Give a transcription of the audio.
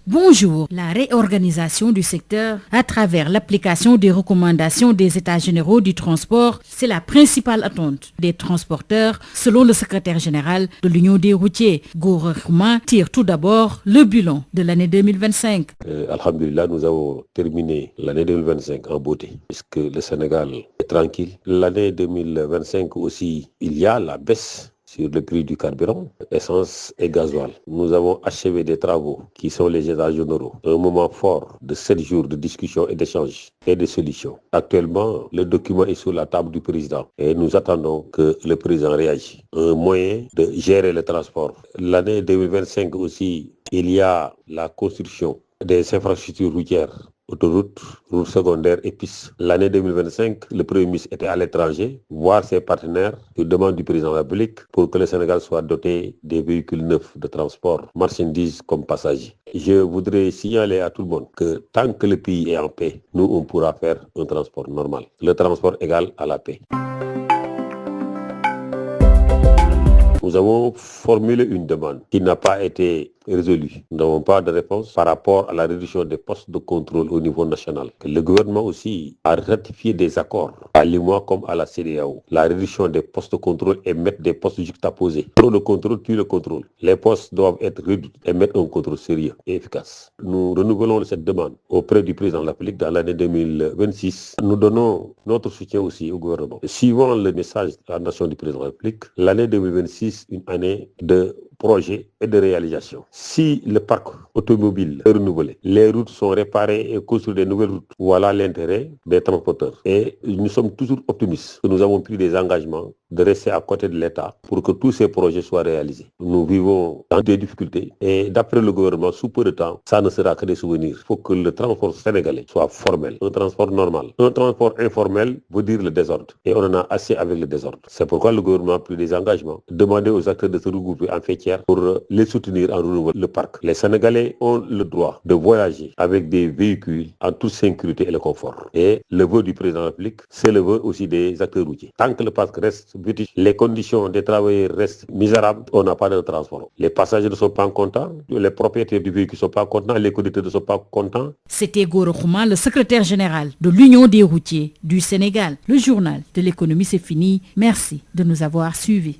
Bonjour. La réorganisation du secteur à travers l'application des recommandations des États généraux du transport, c'est la principale attente des transporteurs, selon le secrétaire général de l'Union des routiers. Gora Khouma tire tout d'abord le bilan de l'année 2025. Alhamdulillah, nous avons terminé l'année 2025 en beauté, puisque le Sénégal est tranquille. L'année 2025 aussi, il y a la baisse sur le prix du carburant, essence et gasoil. Nous avons achevé des travaux qui sont les états généraux. Un moment fort de 7 jours de discussion et d'échange et de solutions. Actuellement, le document est sur la table du président et nous attendons que le président réagisse. Un moyen de gérer le transport. L'année 2025 aussi, il y a la construction des infrastructures routières, autoroutes, routes secondaires et pistes. L'année 2025, le Premier ministre était à l'étranger, voir ses partenaires sur demande du président de la République pour que le Sénégal soit doté des véhicules neufs de transport, marchandises comme passagers. Je voudrais signaler à tout le monde que tant que le pays est en paix, nous, on pourra faire un transport normal. Le transport égal à la paix. Nous avons formulé une demande qui n'a pas été résolue. Nous n'avons pas de réponse par rapport à la réduction des postes de contrôle au niveau national. Le gouvernement aussi a ratifié des accords à l'UEMOA comme à la CEDEAO. La réduction des postes de contrôle et mettre des postes juxtaposés. Trop de contrôle tue le contrôle. Les postes doivent être réduits et mettre un contrôle sérieux et efficace. Nous renouvelons cette demande auprès du président de la République dans l'année 2026. Nous donnons notre soutien aussi au gouvernement. Suivant le message de la nation du président de la République, l'année 2026, une année de projets et de réalisation. Si le parc automobile est renouvelé, les routes sont réparées et construites de nouvelles routes, voilà l'intérêt des transporteurs. Et nous sommes toujours optimistes que nous avons pris des engagements de rester à côté de l'État pour que tous ces projets soient réalisés. Nous vivons dans des difficultés et d'après le gouvernement, sous peu de temps, ça ne sera que des souvenirs. Il faut que le transport sénégalais soit formel, un transport normal. Un transport informel veut dire le désordre et on en a assez avec le désordre. C'est pourquoi le gouvernement a pris des engagements, demandé aux acteurs de se regrouper en fêtière pour les soutenir en renouvelant le parc. Les Sénégalais ont le droit de voyager avec des véhicules en toute sécurité et le confort. Et le vœu du président de la République, c'est le vœu aussi des acteurs routiers. Tant que le parc reste british, les conditions des travailleurs restent misérables, on n'a pas de transport. Les passagers ne sont pas contents, les propriétaires du véhicule ne sont pas contents, les conducteurs ne sont pas contents. C'était Gora Khouma, le secrétaire général de l'Union des routiers du Sénégal. Le journal de l'économie, c'est fini. Merci de nous avoir suivis.